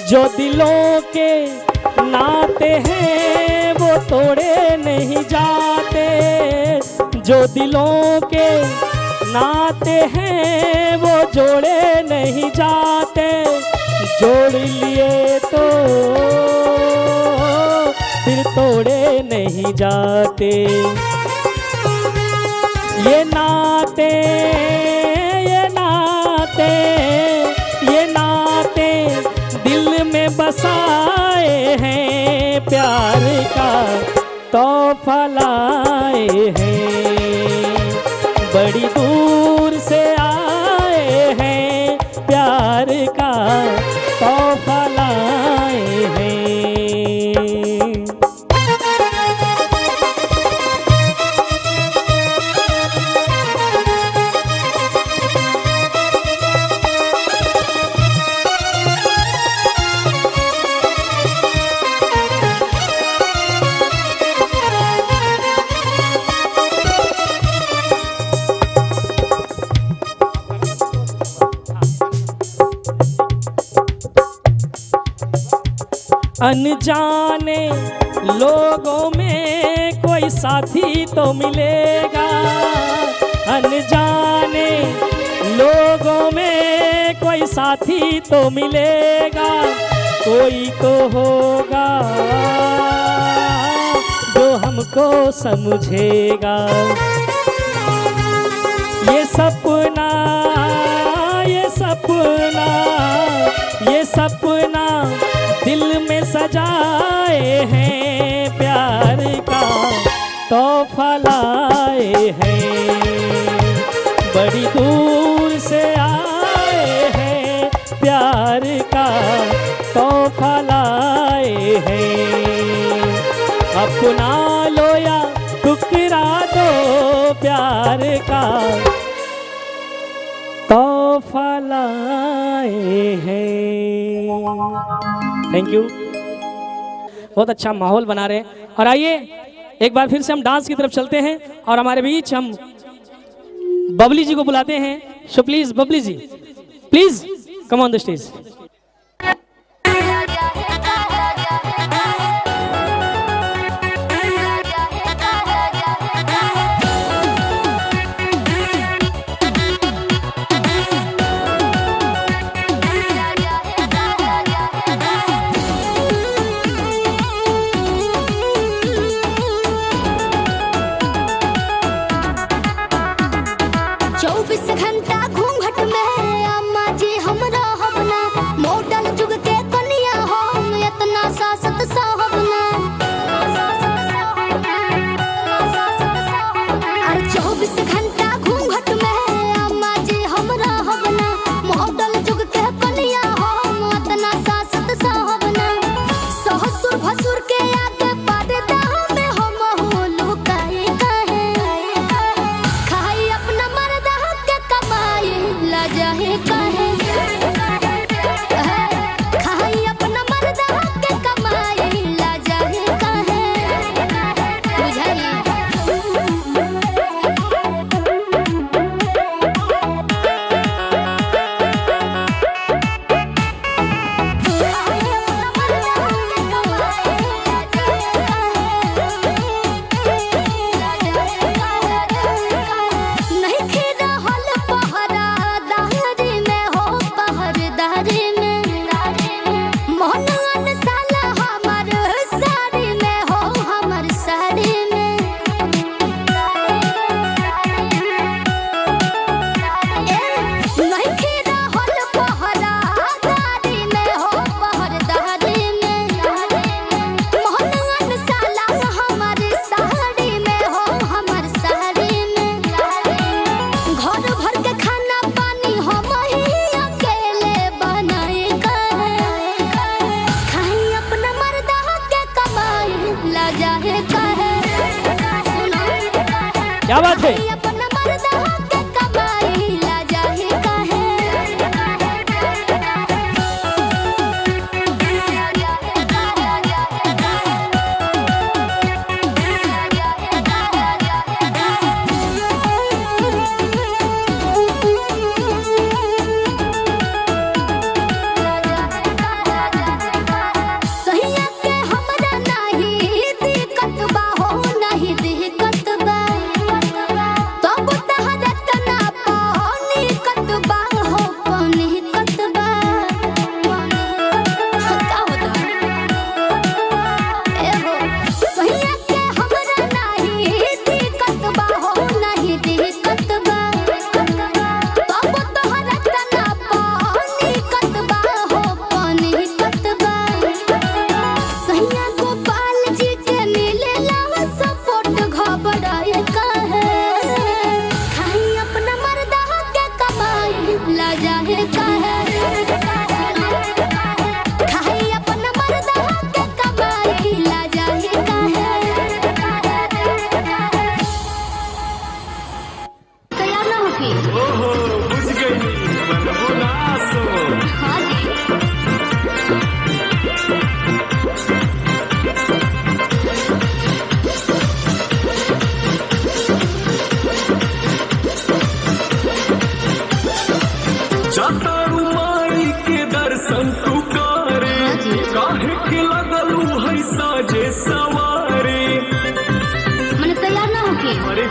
जो दिलों के नाते हैं वो तोड़े नहीं जाते, जो दिलों के नाते हैं वो जोड़े नहीं जाते, जोड़ लिए तो फिर तोड़े नहीं जाते। ये नाते ये नाते ये नाते दिल में बसाए हैं, प्यार का तोहफा लाए हैं, बड़ी दूर से आए हैं, प्यार का तोहफा लाए हैं। अनजाने लोगों में कोई साथी तो मिलेगा, अनजाने लोगों में कोई साथी तो मिलेगा, कोई तो होगा जो हमको समझेगा। ये सपना ये सपना ये सपना दिल में सजाए हैं, प्यार का तोहफा लाए हैं, बड़ी दूर से आए हैं, प्यार का तोहफा लाए हैं। अपना लो या ठुकरा दो, प्यार का तोहफा लाए हैं। थैंक यू, बहुत अच्छा माहौल बना रहे हैं। और आइए एक बार फिर से हम डांस की तरफ चलते हैं और हमारे बीच हम बबली जी को बुलाते हैं। सो प्लीज बबली जी, please come on the stage. घर भर के खाना पानी हम ही अकेले बनाए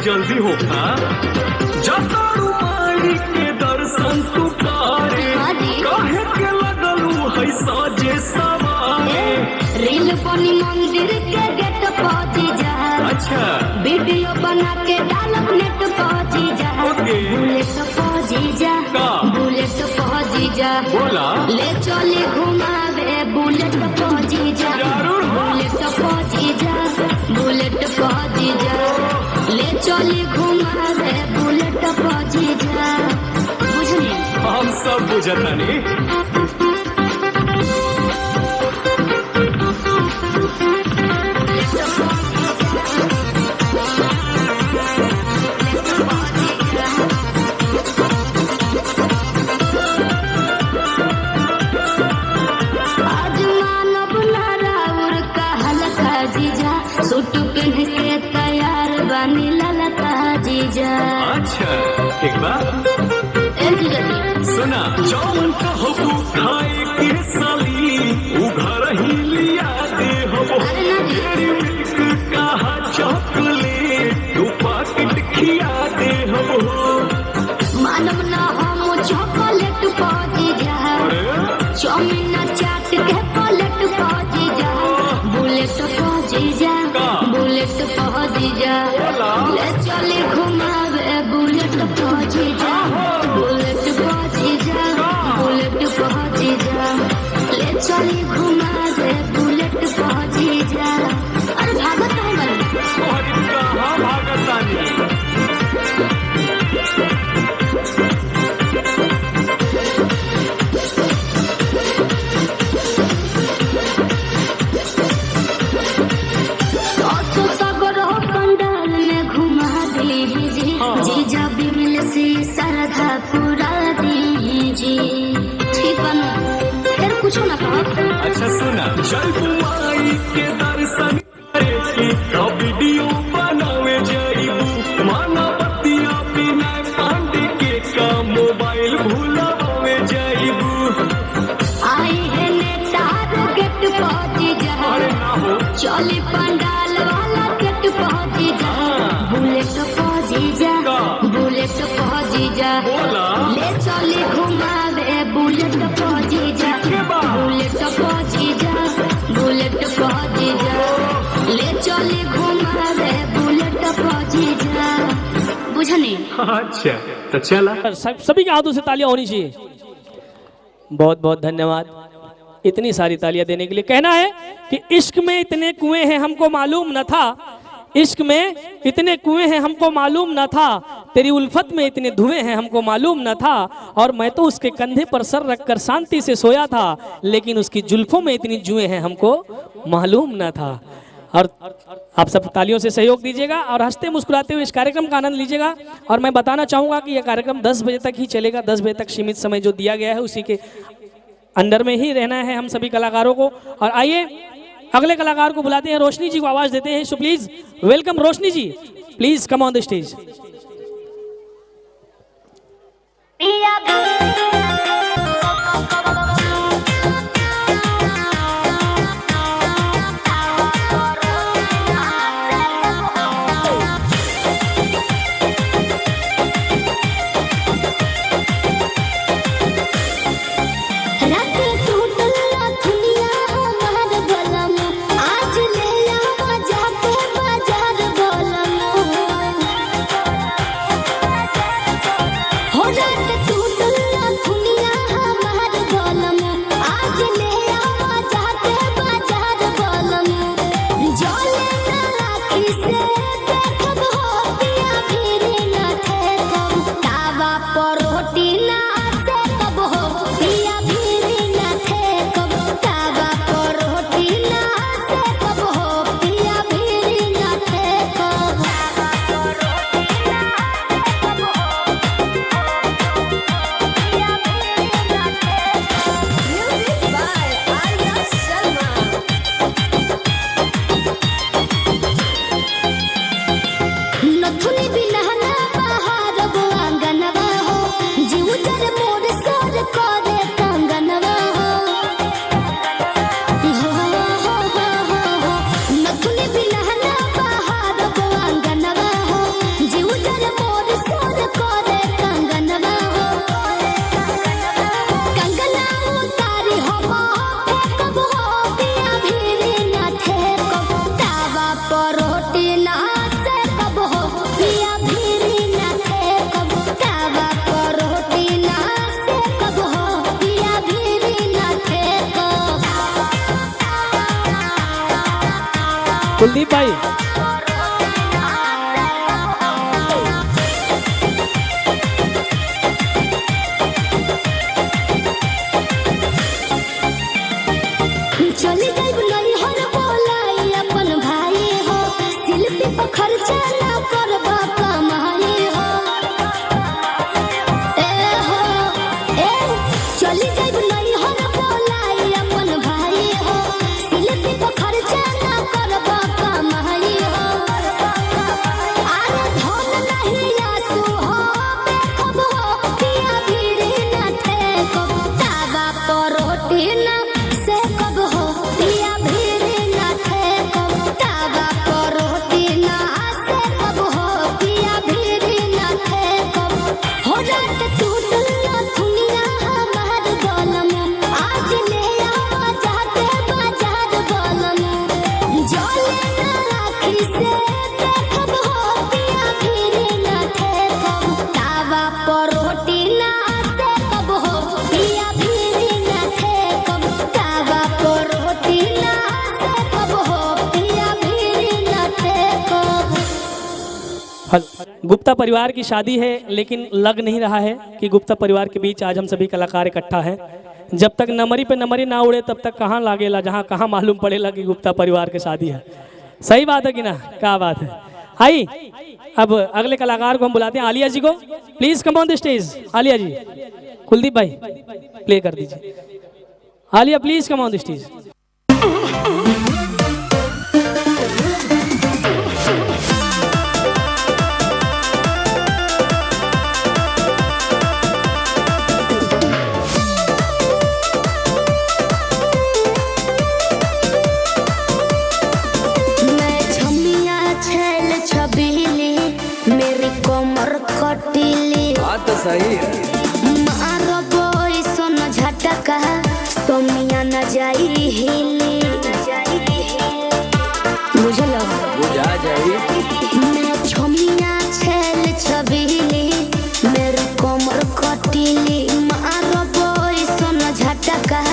जल्दी होगा जतारू माई के दर्शन तू करे काहे के लगलू है साजे सवारे रील बनी मंदिर के गेट पहुंची जा अच्छा वीडियो बना के डालब नेट पहुंची जा बुलेट पहुंची जा बुलेट पहुंची जा बोला ले चले घुमावे बुलेट पहुंची जा बुलेट पहुंची जा बुलेट पहुंची जा ले चले घुमावे बुलेट पहुंची जा बुझनी हम सब बुझतानी सूट पहन के तैयार बनी ललता जीजा अच्छा एक बात सुना जौन कहबू खाए के साली उ घर ही लिया दे हो तेरी मिल्क कहा चॉकलेट तू पैकेट खिया दे हो मानव ना हम चॉकलेट पहुंची जा चाउमीन चाट के प्लेट पहुंची जा बुलेट पहुंची जा बुलेट पहुंची जा ले चले घुमावे बुलेट पहुंची जा बुलेट पहुंची जा बुलेट पहुंची जा ले चले घुमावे बुलेट पहुंची जा अरे भागत है मन कहाँ भागतानी जीजा बिमल से सरधा पूरा दीजिए ठीक बना फिर कुछ ना कहो अच्छा सुना चल माई के दर्शन करे का वीडियो बनावे जाइबू माना बतिया बिना पांडे के का मोबाइल भूलावे जाइबू आई है नेता गेट पहुंची जा अरे ना हो चली पंडाल वाला गेट पहुंची जा बुलेट पहुंची जा बुलेट पहुंची जा ले चले घुमावे बुलेट पहुंची जा बुलेट पहुंची जा बुलेट पहुंची जा ले चले घुमावे बुलेट पहुंची जा बुझनी अच्छा तो चला सभी के हाथों से तालियां होनी चाहिए। बहुत बहुत धन्यवाद इतनी सारी तालियां देने के लिए। कहना है कि इश्क में इतने कुएं हैं हमको मालूम न था, इश्क में इतने कुएं हैं हमको मालूम न था, तेरी उल्फत में इतने धुएं हैं हमको मालूम न था, और मैं तो उसके कंधे पर सर रखकर शांति से सोया था, लेकिन उसकी जुल्फों में इतनी जुएं हैं हमको मालूम न था। और आप सब तालियों से सहयोग दीजिएगा और हंसते मुस्कुराते हुए इस कार्यक्रम का आनंद लीजिएगा। और मैं बताना चाहूँगा कि यह कार्यक्रम 10 बजे तक ही चलेगा। 10 बजे तक सीमित समय जो दिया गया है उसी के अंडर में ही रहना है हम सभी कलाकारों को। और आइए अगले कलाकार को बुलाते हैं, रोशनी जी को आवाज देते हैं। So please welcome Roshni ji, please come on the stage. हो जाते टूटल कुलदीप भाई चली जाइब नहीं हर बोलाई अपन भाई हो शिल्पी पर खर्चा ना करबा कमाई हो ए चली जाइब नहीं हर बोलाई अपन भाई हो शिल्पी पर खर्चा ना करबा कमाई हो अरे धन नहीं आसू हो बेखब हो पिया भीड़ ना थे कब तावा पर रोटी ना से कब हो पिया भीड़ ना थे कब तावा पर रोटी ना से कब हो पिया भीड़ ना थे कब हो रात टूटल ना दुनिया हमार गलम आज ले आवा जाते बाजार गलम जले ना राखी से देखब हो पिया भीड़ ना थे कब तावा पर रोटी ना से कब हो पिया भीड़ ना थे कब तावा पर रोटी ना से कब हो पिया भीड़ ना थे कब। गुप्ता परिवार की शादी है, लेकिन लग नहीं रहा है कि गुप्ता परिवार के बीच आज हम सभी कलाकार इकट्ठा हैं। जब तक नमरी पे नमरी ना उड़े तब तक कहाँ लागेला, जहाँ कहाँ मालूम पड़ेला कि गुप्ता परिवार की शादी है। सही बात है कि ना? क्या बात है। आई अब अगले कलाकार को हम बुलाते हैं, आलिया जी को। Please come on the stage. Alia जी, कुलदीप भाई प्ले कर दीजिए। Alia please come on the stage. मैं छमिया छेल छबीली मेरी कोमर कटीली बात तो सही है। मारो बोई सोन झटका सोमिया न जाई हिली बुझलो बुझा जाई। मैं छमिया छेल छबीली मेरी कोमर कटीली मारो बोई सोन झटका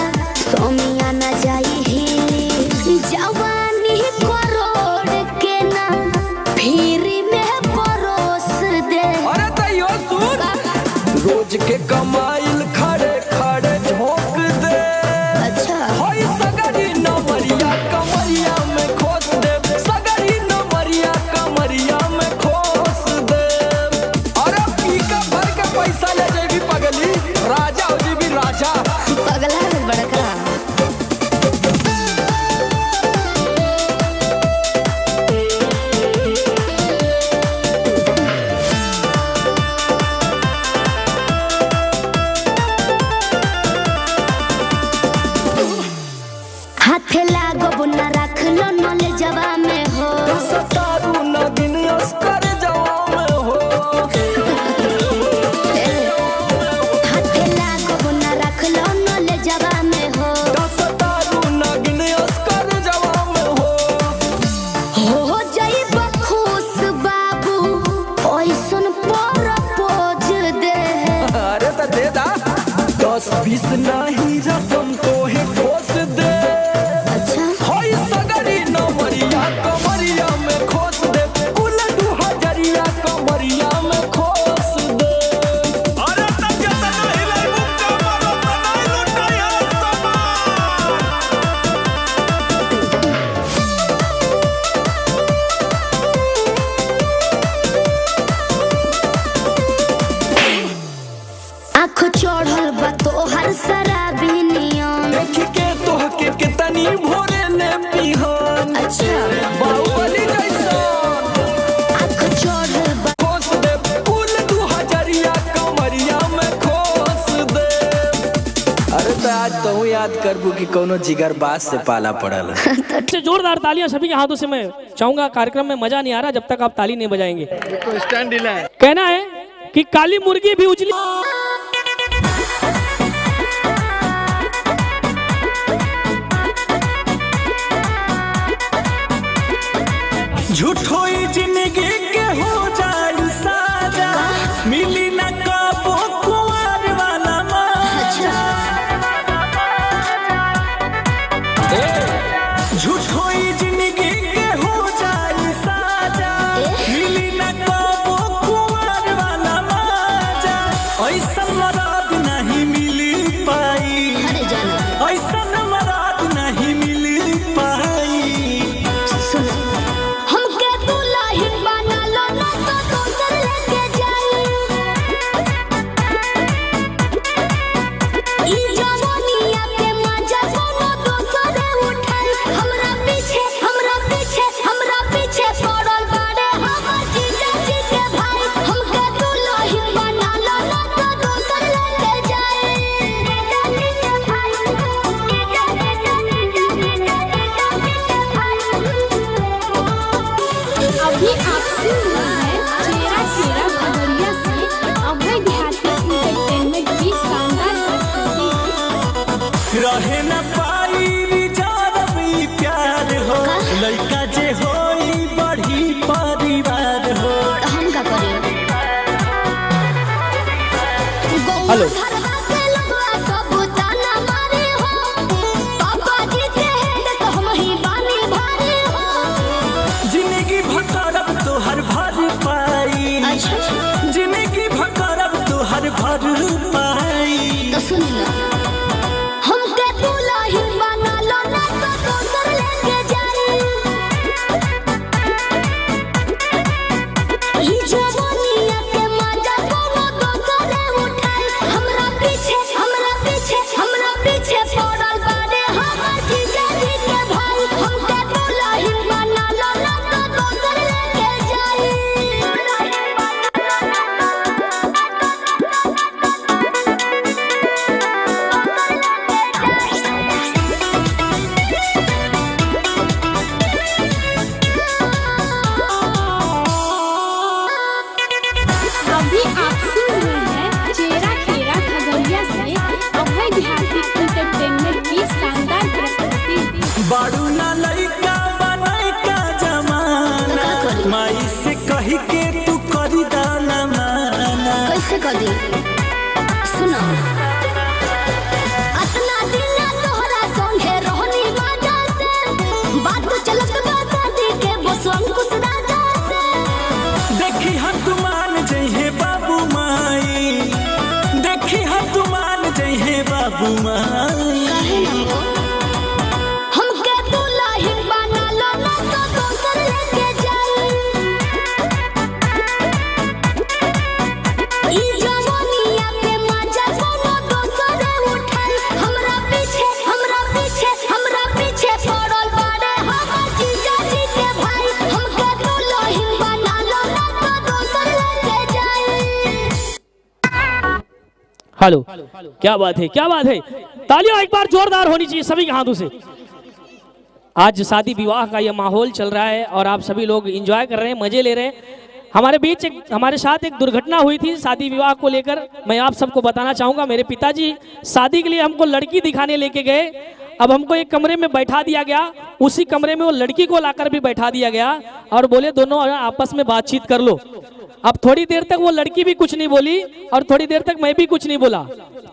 सोमिया न जाई हिली जवानी करोड़ के ना फिर में परोस दे अरे तैयो सुन, रोज के कमाइल खड़े खड़े झोंक दे। अच्छा होई सगरी नमरिया कमरिया में खोस दे, सगरी नमरिया कमरिया में खोस दे। अरे पीका भर के पैसा ले जेबी पगली, राजा हो जेबी राजा। पगला है बड़का हाथे लागो बुना रख लो नले जवा में हो सतारू नगिन अस्कर जवा में हो। हाथे लागो बुना रख लो नले जवा में हो सतारू नगिन अस्कर जवा में हो। जाई बखुश बाबू ओइसन प्रपोज दे अरे तो दे दा 10-20 नहीं रकम तो ही खोस दे। अच्छा होई सगरी नमरिया कमरिया में खोस दे, कुल 2000 कमरिया में खोस दे। अरे तब जता नहीं ले मुक्का मारो तो नहीं लुटाया सामान। आँख चढ़ल बा तोहर शराबी नियम देख के तोहके कितनी भोरे ने पिहन। अच्छा बाहुबली जैसन आँख चढ़ल बा खोस दे, कुल 2000 कमरिया में खोस दे। अरे तो आज तो याद करबू कि कोनो जिगर बास से पाला पड़ल। से जोरदार तालियां सभी के हाथों से मैं चाहूंगा। कार्यक्रम में मजा नहीं आ रहा जब तक आप ताली नहीं बजाएंगे। कहना है कि काली मुर्गी भी उजली। झूठो ही जिंदगी के हो जाए साजा, मिली ना काबो कुंवर वाला मजा। झूठो ही जिंदगी के हो रहे न पाई रिजर्व ई प्यार हो लइका जे होई बड़ी परिवार हो हम का करें हेलो जिंदगी भकरब तोहर भर पाई जिंदगी भकरब तोहर भर पाई तो सुन ना हमके दुल्हा बना लो ना तो दोसर लेके जाई ई जवानिया के मजा कोनो दोसर उठाई हमरा पीछे पड़ल बाड़े हमर जीजा जी के भाई हमके दुल्हा बना लो ना तो दोसर लेके जाई अभी आप सुन रहे हैं चेरा खेरा खगड़िया से अभय देहाती एंटरटेनमेंट की शानदार प्रस्तुति। बारू ना लइका बनाई का जमाना माई से कही के तू करी दाना माना कैसे कर दी सुनो अतना दिन तोहरा संगे रहनी बाजा से बात चलत बा शादी के बस अंकुश राजा से देखी हा तू मान जइहे बाबू माई देखी हा तू मान जइहे बाबू माई कहे न हो हमके दुल्हा बना लो ना तो दोसर लेके जाई ई जवानिया के मजा कोनो दोसर उठाई हमरा पीछे पड़ल बाड़े हमर जीजा जी के भाई हमके दुल्हा बना लो ना तो दोसर लेके जाई हेलो, क्या बात है, क्या बात है। तालियां एक बार जोरदार होनी चाहिए सभी के हाथों से। आज शादी विवाह का ये माहौल चल रहा है और आप सभी लोग एंजॉय कर रहे हैं, मजे ले रहे हैं। हमारे साथ एक दुर्घटना हुई थी शादी विवाह को लेकर, मैं आप सबको बताना चाहूंगा। मेरे पिताजी शादी के लिए हमको लड़की दिखाने लेके गए। अब हमको एक कमरे में बैठा दिया गया, उसी कमरे में वो लड़की को लाकर भी बैठा दिया गया और बोले दोनों आपस में बातचीत कर लो। अब थोड़ी देर तक वो लड़की भी कुछ नहीं बोली और थोड़ी देर तक मैं भी कुछ नहीं बोला।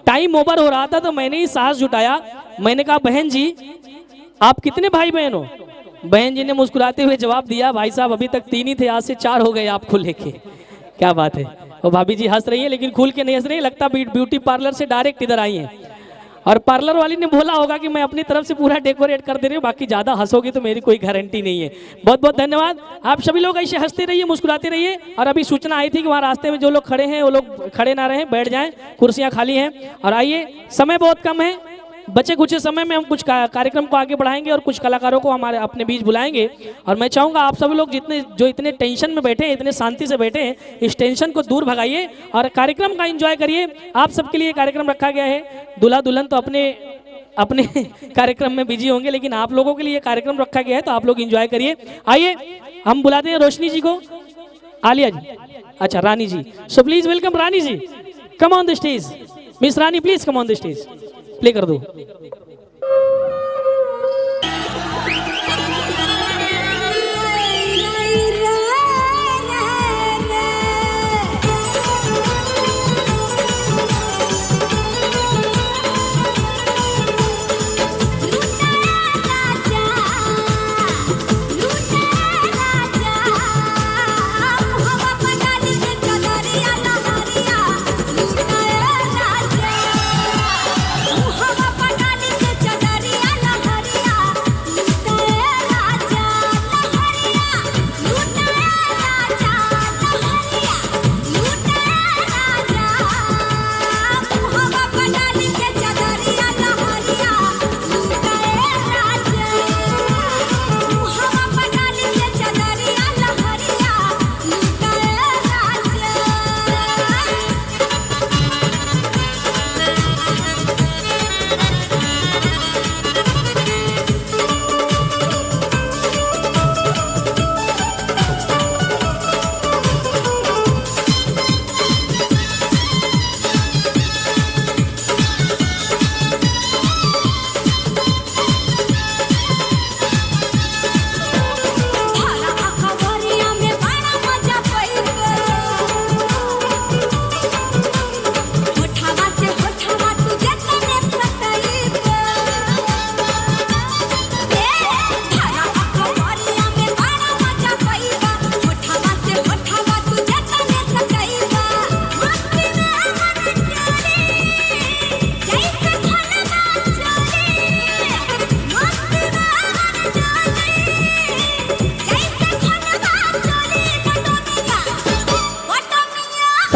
टाइम ओवर हो रहा था तो मैंने ही साहस जुटाया। मैंने कहा बहन जी आप कितने भाई बहन हो? बहन जी ने मुस्कुराते हुए जवाब दिया भाई साहब अभी तक 3 ही थे, आज से 4 हो गए आपको लेके। क्या बात है। और भाभी जी हंस रही है लेकिन खुल के नहीं हंस रही, लगता ब्यूटी पार्लर से डायरेक्ट इधर आई हैं। और पार्लर वाली ने बोला होगा कि मैं अपनी तरफ से पूरा डेकोरेट कर दे रही हूँ, बाकी ज्यादा हंसोगी तो मेरी कोई गारंटी नहीं है। बहुत बहुत धन्यवाद। आप सभी लोग ऐसे हंसते रहिए, मुस्कुराते रहिए। और अभी सूचना आई थी कि वहाँ रास्ते में जो लोग खड़े हैं वो लोग खड़े ना रहें, बैठ जाएं, कुर्सियां खाली हैं। और आइए, समय बहुत कम है, बचे कुछ समय में हम कुछ कार्यक्रम को आगे बढ़ाएंगे और कुछ कलाकारों को हमारे अपने बीच बुलाएंगे। और मैं चाहूँगा आप सभी लोग इतने टेंशन में बैठे हैं, इतने शांति से बैठे हैं, इस टेंशन को दूर भगाइए और कार्यक्रम का एंजॉय करिए। आप सबके लिए कार्यक्रम रखा गया है। दूल्हा दुल्हन तो अपने कार्यक्रम में बिजी होंगे, लेकिन आप लोगों के लिए कार्यक्रम रखा गया है तो आप लोग एंजॉय करिए। आइए हम बुलाते हैं रोशनी जी को, आलिया जी, अच्छा रानी जी। सो प्लीज वेलकम रानी जी, कम on the stage. Miss Rani please come on the stage, play कर दो। हवा पटानी के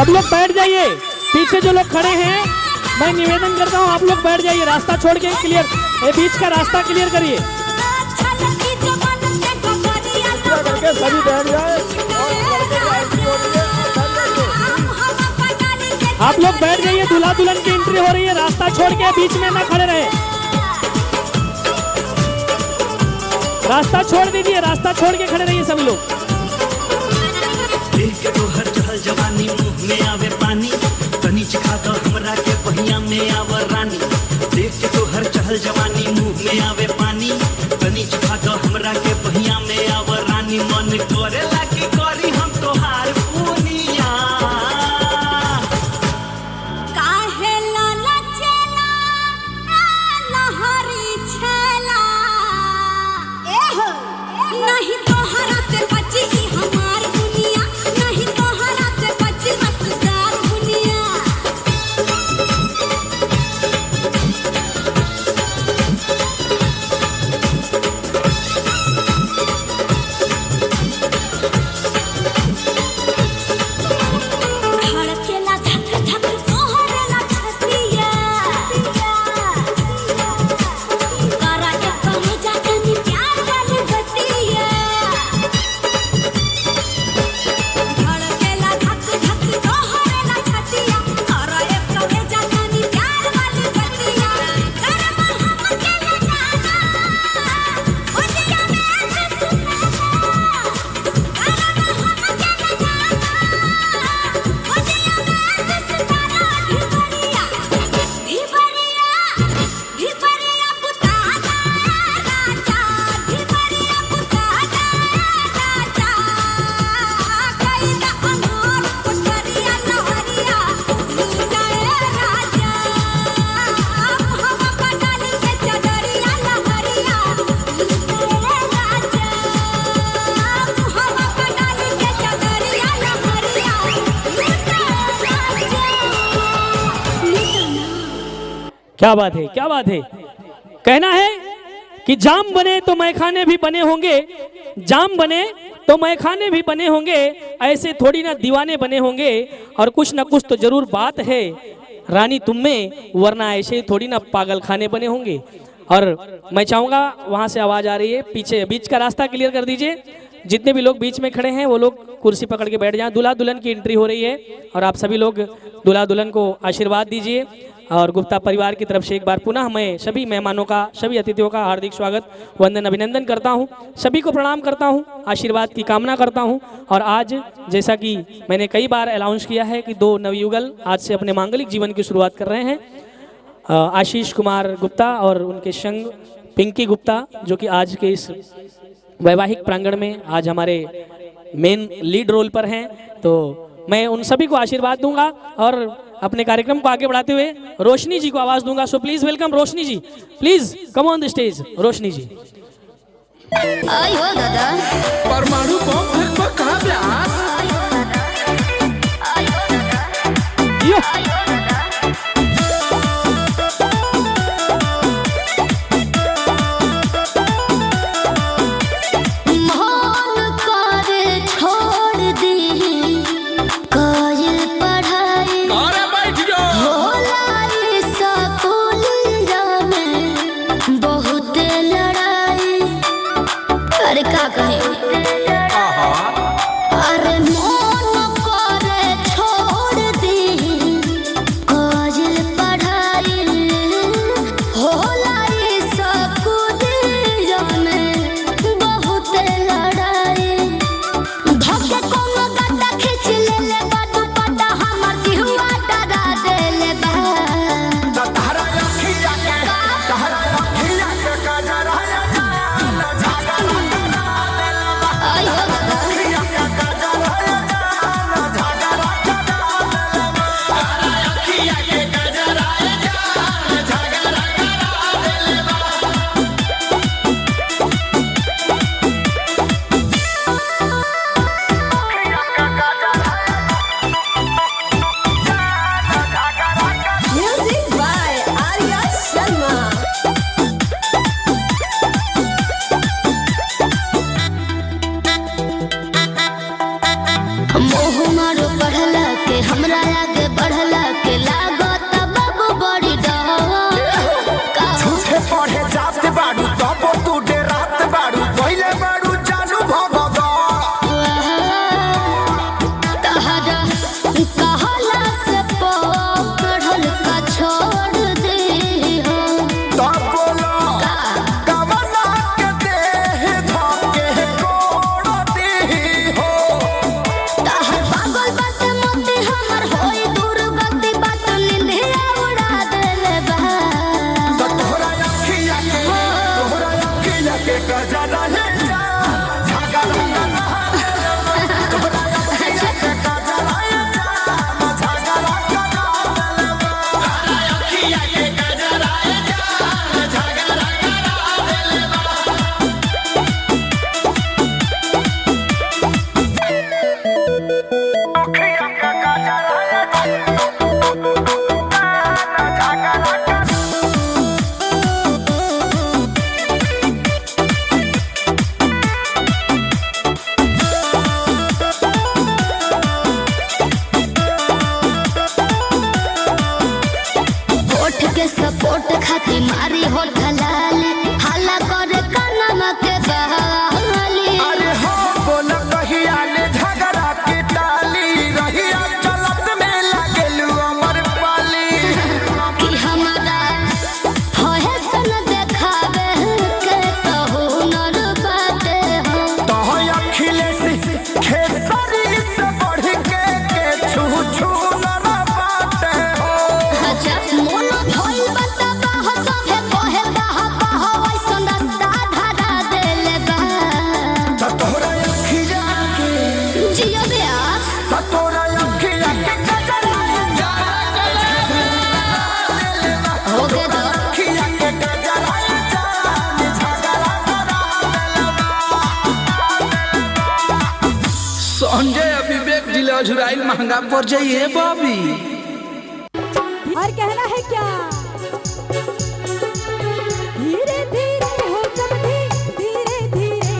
सब लोग बैठ जाइए, पीछे जो लोग खड़े हैं मैं निवेदन करता हूँ आप लोग बैठ जाइए, रास्ता छोड़ के क्लियर, ये बीच का रास्ता क्लियर करिए। करके सभी बैठ जाए और लड़के की एंट्री हो रही है और बैठ जाइए। आप लोग बैठ जाइए, दूल्हा दुल्हन की एंट्री हो रही है, रास्ता छोड़ के बीच में ना खड़े रहे, रास्ता छोड़ दीजिए, रास्ता छोड़ के खड़े रहिए सभी लोग। देख के तो हर चहल जवानी मुंह में आवे पानी, तनी चिखा दो हमरा के पहिया में आवर रानी। देख के तो हर चहल जवानी मुंह में आवे पानी, तनी चिखा दो हमरा के पहिया में आवर रानी। मन करेला की करी हम तोहार पूनिया, काहे लाला चला लहरी छला एहो नहीं तोहरा से बची ई हमार दुनिया, नहीं तोहरा से बची मसदार दुनिया। धड़केला धक धक तोहरेला छतिया, करा के कहे जातनी प्यार वाली बतिया। धड़केला धक धक तोहरेला छतिया, करा के कहे जातनी प्यार वाली बतिया। करवा हम के लगाना ओदिया में से सुनाना, करवा हम के लगाना ओदिया में से सुनाना। भिबरिया भिबरिया पुताना राजा, भिबरिया पुताना राजा, कैदा अनोर पुतरिया लहरिया लुटाए राजा। हम पटाली के चदरिया लहरिया लुटाए राजा, हम पटाली के चदरिया लहरिया लुटाए राजा। क्या बात है, क्या बात है। कहना है कि जाम बने तो मैखाने भी बने होंगे, जाम बने तो मैखाने भी बने होंगे, ऐसे थोड़ी ना दीवाने बने होंगे, और कुछ ना कुछ तो जरूर बात है रानी तुम में, वरना ऐसे थोड़ी ना पागल खाने बने होंगे। और मैं चाहूंगा वहां से आवाज आ रही है, पीछे बीच का रास्ता क्लियर कर दीजिए, जितने भी लोग बीच में खड़े हैं वो लोग कुर्सी पकड़ के बैठ जाएं। दूल्हा दुल्हन की एंट्री हो रही है और आप सभी लोग दूल्हा दुल्हन को आशीर्वाद दीजिए। और गुप्ता परिवार की तरफ से एक बार पुनः मैं सभी मेहमानों का, सभी अतिथियों का हार्दिक स्वागत, वंदन, अभिनंदन करता हूं, सभी को प्रणाम करता हूं, आशीर्वाद की कामना करता हूं। और आज जैसा कि मैंने कई बार अनाउंस किया है कि 2 नवयुगल आज से अपने मांगलिक जीवन की शुरुआत कर रहे हैं, आशीष कुमार गुप्ता और उनके संग पिंकी गुप्ता, जो कि आज के इस वैवाहिक प्रांगण में आज हमारे मेन लीड रोल पर हैं। तो मैं उन सभी को आशीर्वाद दूंगा और अपने कार्यक्रम को आगे बढ़ाते हुए रोशनी जी को आवाज दूंगा। So please welcome Roshni ji, please come on the stage Roshni ji. आई हो दादा परमाणु बम फेंकबा कहाँ ब्यास? यो मोहन करे छोड़ दी कायल पढ़ाई, अरे बैठ जाओ। होला ई स्कूलिया में बहुत लड़ाई। अरे का कहे अरे मोहन करे छोड़ दी पढ़े जात बाड़ू तब तू डेरात बाड़ू पहले बाड़ू जानू भगवा तहरा कहला से पकड़ल का छोड़ दे हो तब बोलो कवना के देह धके कोड़ दी हो तहर पागल बात मोती हमर होई दूर गति बात निंदिया उड़ा देले बा तो तोहरा अखिया के गजरा ले जा झगड़ा करना तोहरा अखिया के गजरा ले जा झगड़ा करना अखिया के गजरा ले जा झगड़ा होठ के सपोर्ट खाती मारी होठ लाली हल्ला करे कानमा के बहाली अरे हो बोल कहिया ले झगड़ा के टाली रहिया चलत में लागेलू अमर पाली कि हमारा होए सन देखावे के कहू नर बाटे हो तो अखिलेश खेसरी से बढ़ के छू छू न बाटे हो अच्छा मोन भइल बताबा हो सभे कहे बाहा बाहा वैसन रास्ता धरा देले बा तो तोहरा अखिया के जियो ब्यास तो तोहरा अखिया के गजरा जा हो गए तो अखिया के गजरा जा झगड़ा संजय और विवेक जिले अझुराइल महंगा पड़ जाइए बॉबी। और कहना है क्या धीरे धीरे हो समझी धीरे धीरे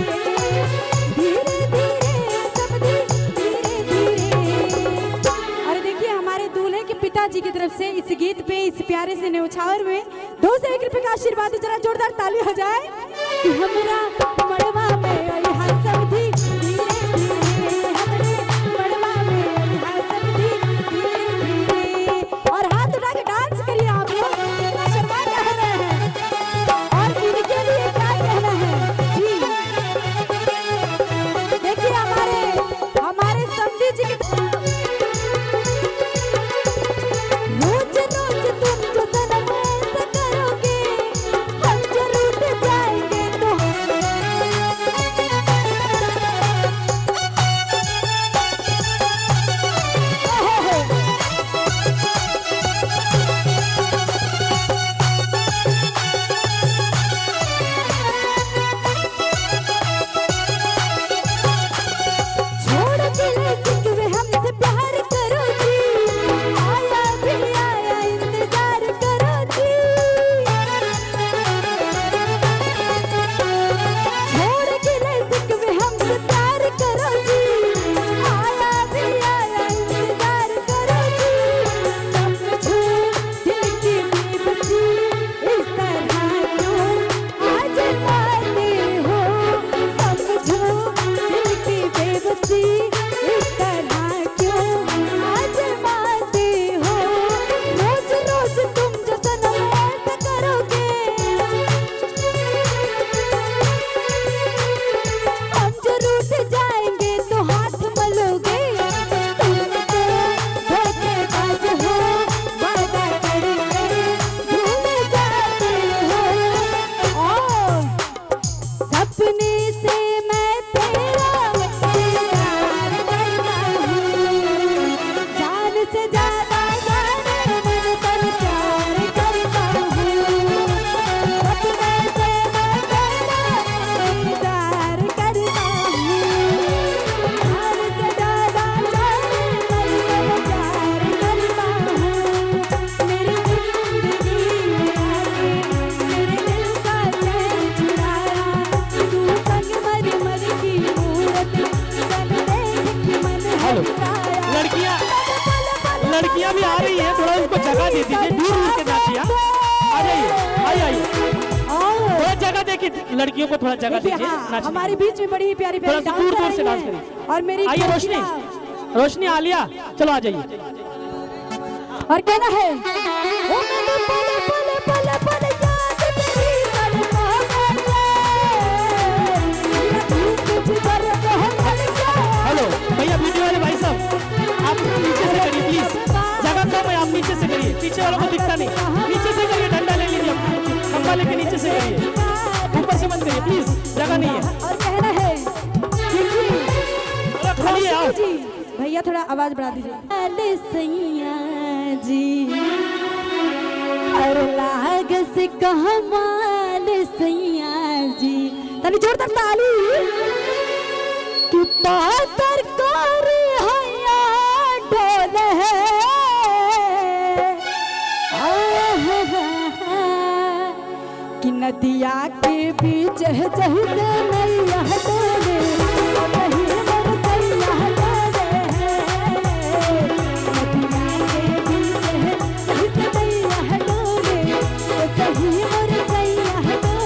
धीरे धीरे समझी धीरे धीरे। और देखिए हमारे दूल्हे के पिताजी की तरफ से इस गीत पे इस प्यारे से न्यौछावर में 2 से 1 रुपए का आशीर्वाद हो, जरा जोरदार ताली हो जाए कि हमरा मड़वा में अइहा समझी धीरे धीरे हमरे मड़वा में अइहा समझी धीरे धीरे। और हाथ उठा के डांस करिए आप लोग शर्मा कह रहे हैं और इनके लिए क्या कहना है जी। देखिए हमारे समझी जी के रोज रोज तुम जो सनम ऐसा करोगे हम जरूर जाएंगे तो कि लड़कियों को थोड़ा जगह देखिए, दीजिए हाँ, नाचने हमारे के लिए। बीच में बड़ी प्यारी थोड़ा प्यारी सा दूर दूर से डांसर डांस आई हैं। करिए। और मेरी आइए रोशनी, कोकिला। रोशनी आलिया, चलो आ जाइए। और कहना है ओ मैंने पले पले पले पले याद तेरी कलमा हेलो भैया, वीडियो वाले भाई साहब, आप नीचे से करिए प्लीज, जगह कम है, आप नीचे से करिए, पीछे वालों को दिखता नहीं, नीचे से करिए, डंडा ले लीजिए, खंबा लेके नीचे से करिए, ऊपर से मत करिए प्लीज, जगह नहीं है। और कहना है थोड़ा खाली आओ जी, भैया थोड़ा आवाज बढ़ा दीजिए। अले सैया जी और लाग से कहमाल सैया जी, तनी जोरदार ताली कि पातर कर हैया डोले कि नदिया के बीच है जही से नैया डोले कहीं मर सैया डोले नदिया के बीच है जही से नैया डोले कहीं मर सैया डोले।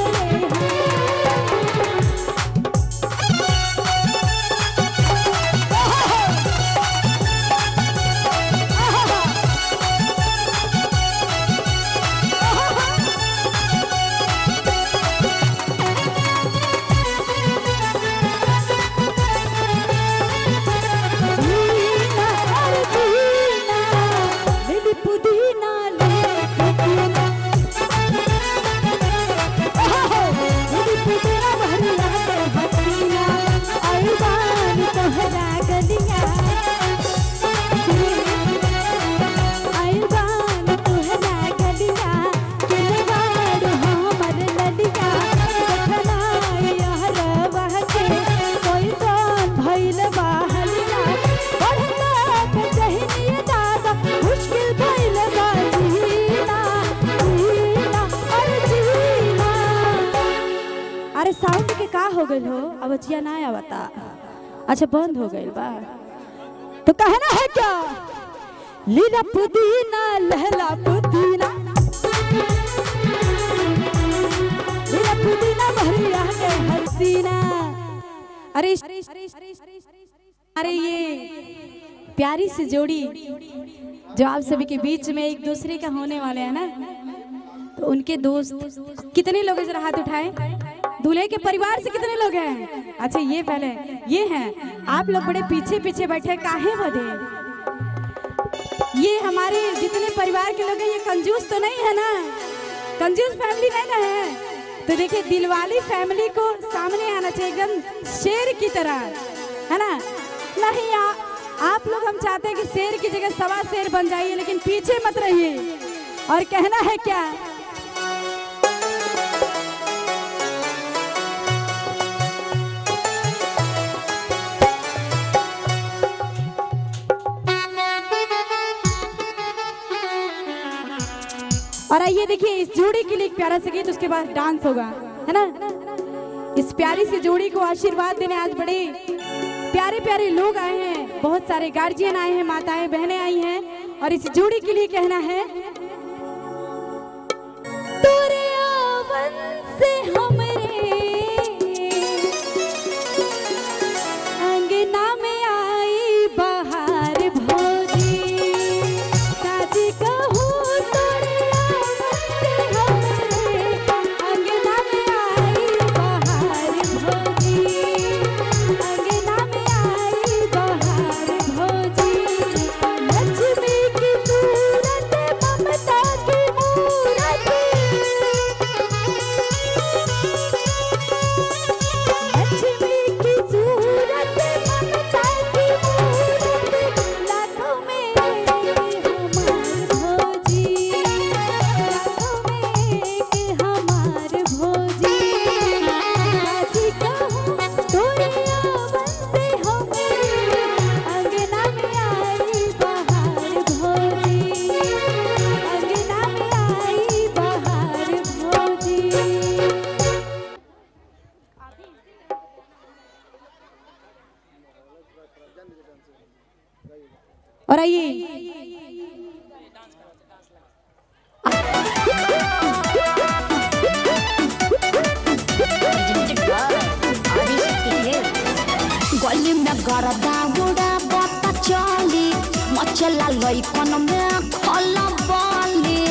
अरे साउंड के का हो गइल हो, अब अचिया ना आवता, अच्छा बंद हो गइल बा, तो कहना है क्या लीला पुदीना लहला पुदीना लीला पुदीना भरिया के हसीना। अरे अरे ये प्यारी सी जोड़ी जो आप सभी के बीच में एक दूसरे का होने वाले हैं ना, तो उनके दोस्त कितने लोग जरा हाथ उठाए, दूल्हे के परिवार से कितने लोग हैं? अच्छा ये पहले ये हैं, आप लोग बड़े पीछे पीछे बैठे काहे बधे? ये हमारे जितने परिवार के लोग हैं ये कंजूस तो नहीं है ना, कंजूस फैमिली नहीं ना है, तो देखिए दिलवाली फैमिली को सामने आना चाहिए एकदम शेर की तरह, है ना? नहीं आप लोग हम चाहते हैं कि शेर की जगह सवा शेर बन जाइए, लेकिन पीछे मत रहिए। और कहना है क्या और आइए देखिए इस जोड़ी के लिए एक प्यारा सा गीत, उसके बाद डांस होगा, है ना? इस प्यारी सी जोड़ी को आशीर्वाद देने आज बड़े प्यारे प्यारे लोग आए हैं, बहुत सारे गार्जियन आए हैं, माताएं बहनें आई हैं, और इस जोड़ी के लिए कहना है तोरे आवन से हमरे अंगना में आई बहार भोजी, साजी कहूँ तोरे आवन से हमरे अंगना में आई बहार भोजी, अंगना में आई बहार भोजी। लक्ष्मी की सूरत ममता की मूरत, लक्ष्मी की सूरत ममता की मूरत, लाखों में हमार भोजी, लाखों में हमार भोजी, साजी कहूँ तोरे आवन से हमरे अंगना में आई बहार भोजी, अंगना में आई बहार भोजी। और आइए मचला लइकन में खला बाली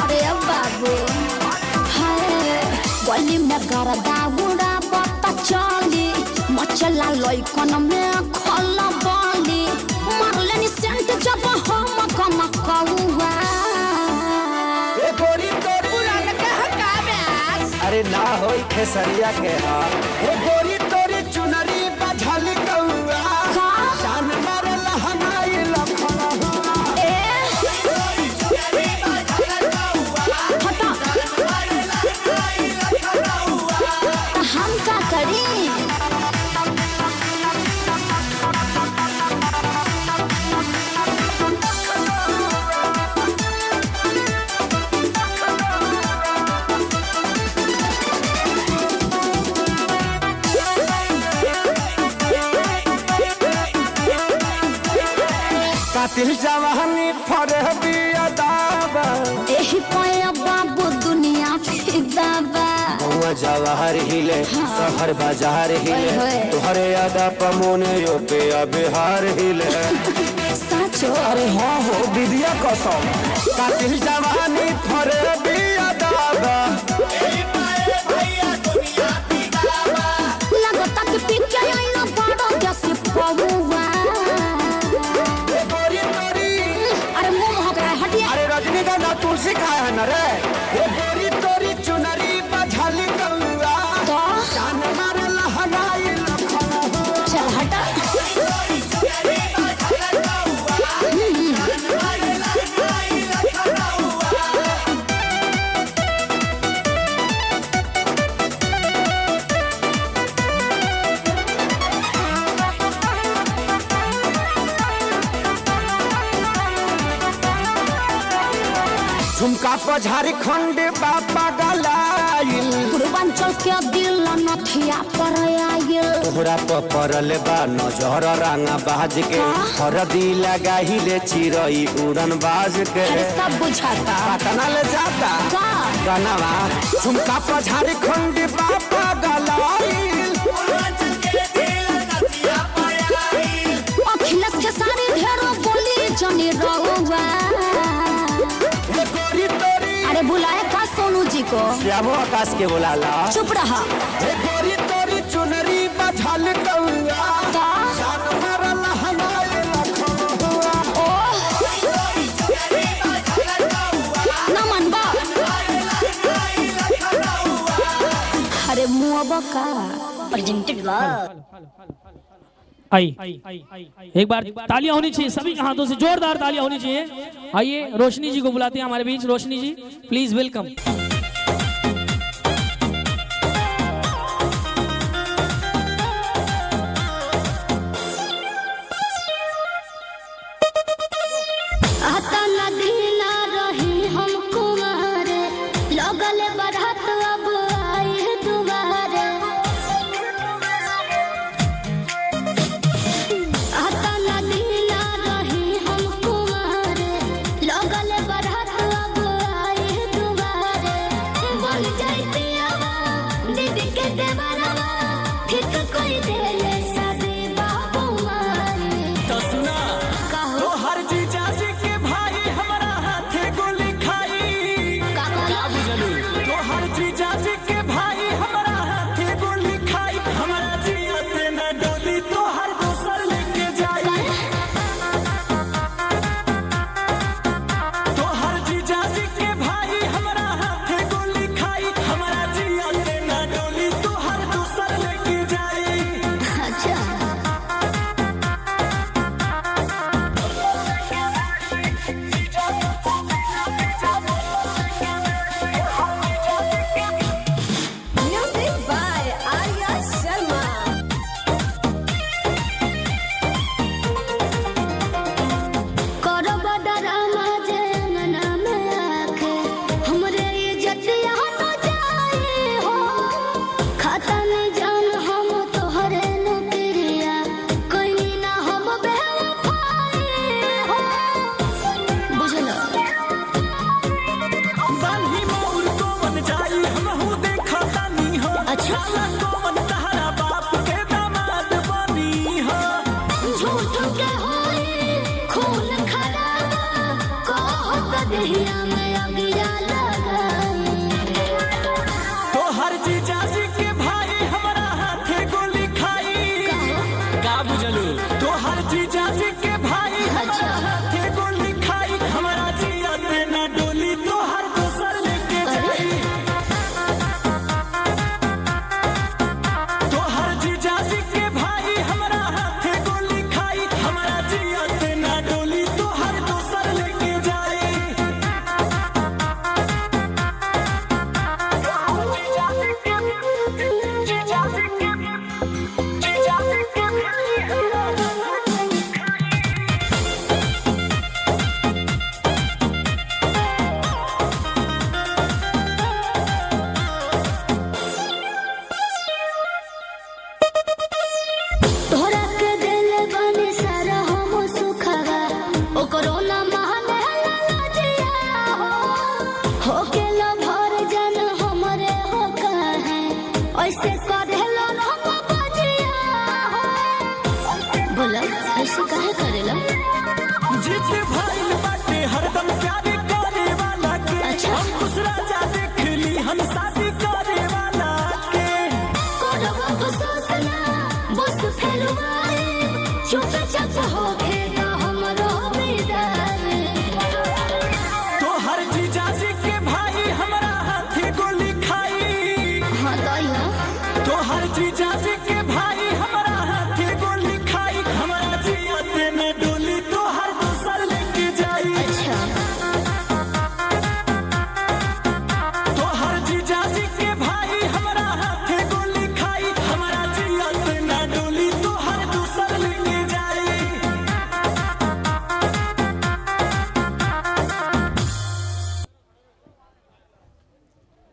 अरे बाबू हाय गली में गरदा उड़ा बता चली मचला लइकन में खला बाली मारले नि सेंट जब हम कम कौवा ए गोरी तोरी पुरान के हकाब्यास अरे ना होई खेसरिया के हा ए गोरी तोरी चुनरी बझल कौआ जान मारे लहनाई लखना हम का करी कातिल जवानी फरे बिया दाबा एही पाया बाबू दुनिया फिदा बा हुआ जवाहर हिले शहर बाजार हिले ओए होए। तोहरे यादा पमोने यो पे बिहार हिले साचो अरे हाँ हो विद्या कसम कातिल जवानी फरे बिया दाबा लगता कि पिके आइना बड़ा जैसे पौवा गोरी तोरी अरे मुंह हकरा हटिया अरे रजनीगंधा तुलसी खाए है न रे ये गोरी तोरी चुनरी बझल कौआ तो जान मारे लहनाई लखना चल हटा झुमका पर झारखंड बापा गलाइल पूर्वांचल के दिल नथिया पर आइल तोहरा पर पड़ल बा नजर रंगा बाज के हरदी लगाहिले चिरई उड़न बाज के अरे सब बुझाता पटना ले जाता का गनवा झुमका पर झारखंड बापा गलाइल अखिलेश के सारी ढेरों बोली जनी रहुआ हे गोरी तोरी अरे बुलाए का सोनू जी को श्यामो आकाश के बुलाला चुप रहा हे गोरी तोरी चुनरी बझल कौआ का जान मारे लहनाई लखना ओ न मनबा अरे मुआबा का प्रेजेंटेड लव आई एक बार तालियां होनी चाहिए सभी के हाथों से जोरदार तालियां होनी चाहिए। आइए रोशनी जी को बुलाते हैं हमारे बीच। रोशनी जी प्लीज वेलकम। आता नदी ना रही हम कुमारे लगल बढ़त अब आई दुबारे आता नदी ना रही हम कुमारे लगल बढ़त अब आई दुबारे बोल जाती दीदी के देवरवा ठीक कोई देले सादे बाबू मारे तो सुना कहो तो हर जीजा जी के भाई हमारा हाथे गोली खाई का बोलो तो हर जीजा जी के भाई हमारा हाथे गोली खाई हमारा जिया पे न डोली तो हर दूसर लेके जाई तो हर जीजा जी के भाई हमारा हाथे गोली खाई हमारा जिया पे न डोली तो हर दूसर लेके जाई अच्छा Music by Arya Sharma. करो बडरामा जंगना में आके हमरे इज्जतिया तो जाए हो खाता नहीं जान हम तोहरे नौकरिया कोई ना हम बेवफाए हो बुझलो बान्ही मोर को मन जाई हमहू देखा तानी हो अच्छा। साला को मन तहरा बाप के दामाद बनी हो झूठ के होई खून खा ऐसे करेला ना बजिया बोला ऐसे काहे करेला जित भइल बाटे हरदम प्यार करे वाला के अच्छा। हम खुश राजा देख ली हम शादी करे वाला के कोरवा को सोचना बस फेलवाए चुप चाप हो खेगा हमरो बेदार तो हर जीजा जी के भाई हमरा हाथी गोली खाई हाँ दइया तो हर जीजा जी के भाई हमरा हाथी गोली खाई हमरा जियत में डोली तो हर दूसर लेके जाई अच्छा तो हर जीजा जी के भाई हमरा हाथी गोली खाई हमरा जियत में डोली तो हर दूसर लेके जाई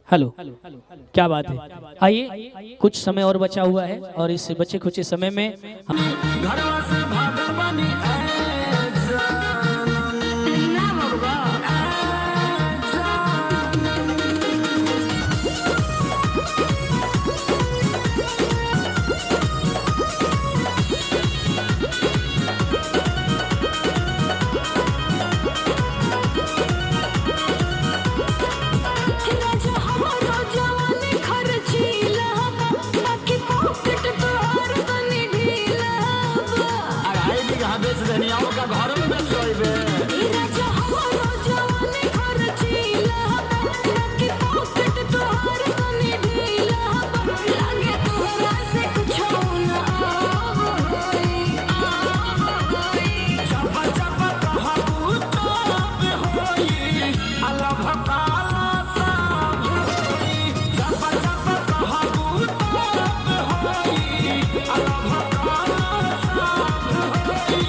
हेलो, क्या बात है। आइए, कुछ समय और बचा हुआ है और इस बचे कुछ समय में हम घरवा से भागल बानी ए जानम ना मरवा राजा हमारा जवानी खर्चीला बाकी पॉकेट तोहर बनी ढीला अढ़ाई बीघा बेच देनी आओ का घर में बेच होइबे राजा हमारा जवानी खर्चीला बाकी पॉकेट तोहर बनी ढीला लागे तोहरा से कुछ ना होई जब जब कहबू तब होई अल्लाह भकाला सब होई जब जब कहबू तब होई अल्लाह भकाला सब होई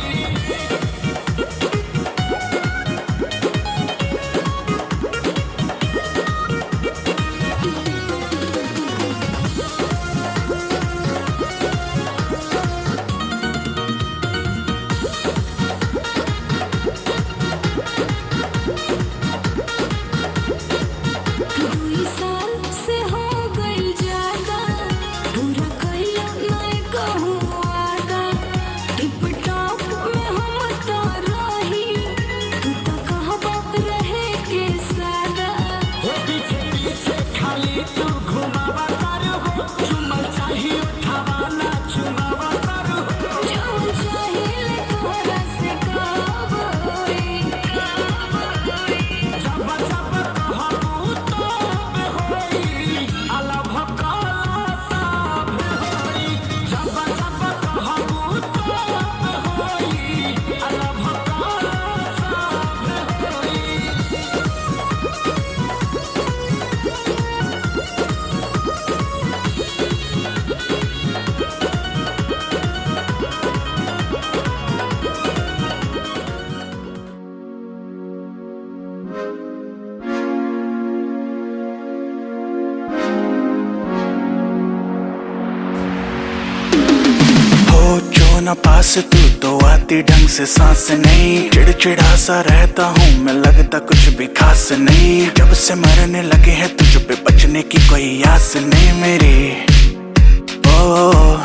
दुई साल से हो गइल ज्यादा पूरा कइला नहीं कहूँ वादा टिप टॉप में हम तो रही तू तो कहबा रहे के सादा हो पीछे पीछे खाली तू घुमावा कर हो चुमल चाहिए उठावा ना चुमावा कर हो जो चाहिए तोहरा से कब होई जब जब कहबू तब होई अल्लाह भकाला सब होई जब जब कहबू तब होई अल्लाह भकाला सब होई हो जो न पास तू तो आती ढंग से सांस नहीं चिड़चिड़ा सा रहता हूँ मैं लगता कुछ भी खास नहीं जब से मरने लगे हैं तुझ पे बचने की कोई आस नहीं मेरी ओ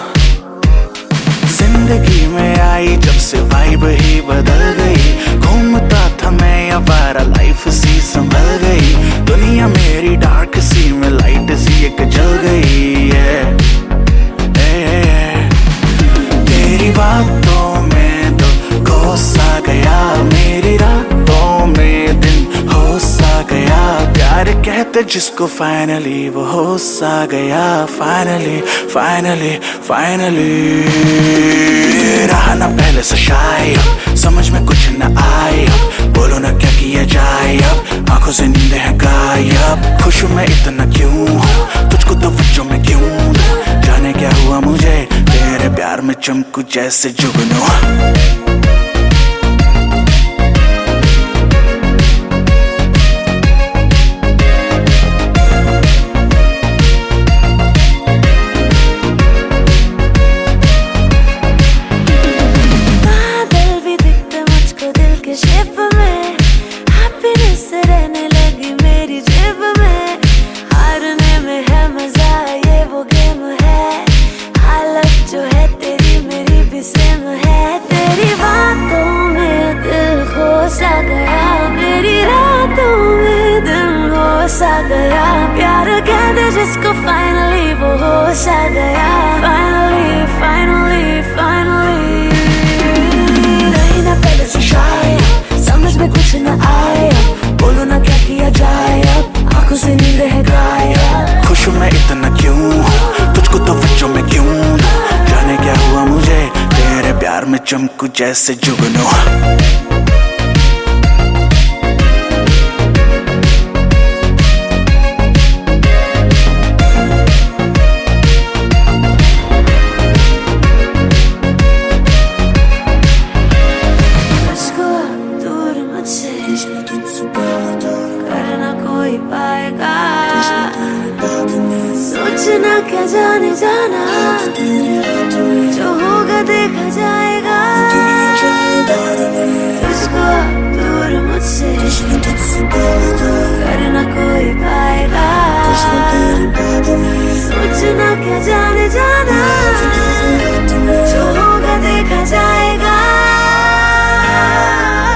जिंदगी में आई जब से वाइब ही बदल गई घूमता था मैं आवारा लाइफ सी संभल गई दुनिया मेरी डार्क सी में लाइट सी एक जल गई है तेरी बातों में तो खो सा गया मेरी रातों में दिन हो सा गया प्यार कहते जिसको फाइनली वो हो सा गया फाइनली फाइनली फाइनली रहा ना पहले से शायद समझ में कुछ न आए अब बोलो ना क्या किया जाए अब आंखों से नींद है गायब खुश मैं इतना क्यों हूँ तुझको तो बच्चों में क्यों दूं जाने क्या हुआ मुझे तेरे प्यार में चमकू जैसे जुगनू बादल भी दिखते मुझको दिल के शेप में हैप्पीनेस रहने लगी मेरी जेब में हारने में है मजा ये वो गेम आ गया प्यार कहते जिसको फाइनली वो होश आ गया फाइनली फाइनली फाइनली नहीं ना पहले से शाय समझ में कुछ न आए बोलो ना क्या किया जाए अब आंखों से नींद है गायब खुश हूँ मैं इतना क्यों तुझको तो बच्चों में क्यों जाने क्या हुआ मुझे तेरे प्यार में चमकू जैसे जुगनू उसको दूर मुझसे करना कोई पाएगा सोचना क्या जाने जाना जो होगा देखा जाएगा उसको दूर मुझसे करना कोई पाएगा सोचना क्या जाने जाना जो होगा देखा जाएगा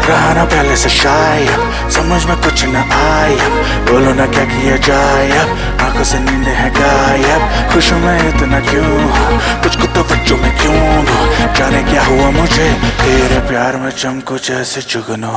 रहा ना पहले से शायद समझ में कुछ न आया बोलो ना क्या किया जाए अब आंखों से नींद है गायब खुश हूँ मैं इतना क्यों तुझको तो बच्चों में क्यों दो जाने क्या हुआ मुझे तेरे प्यार में चमको जैसे जुगनू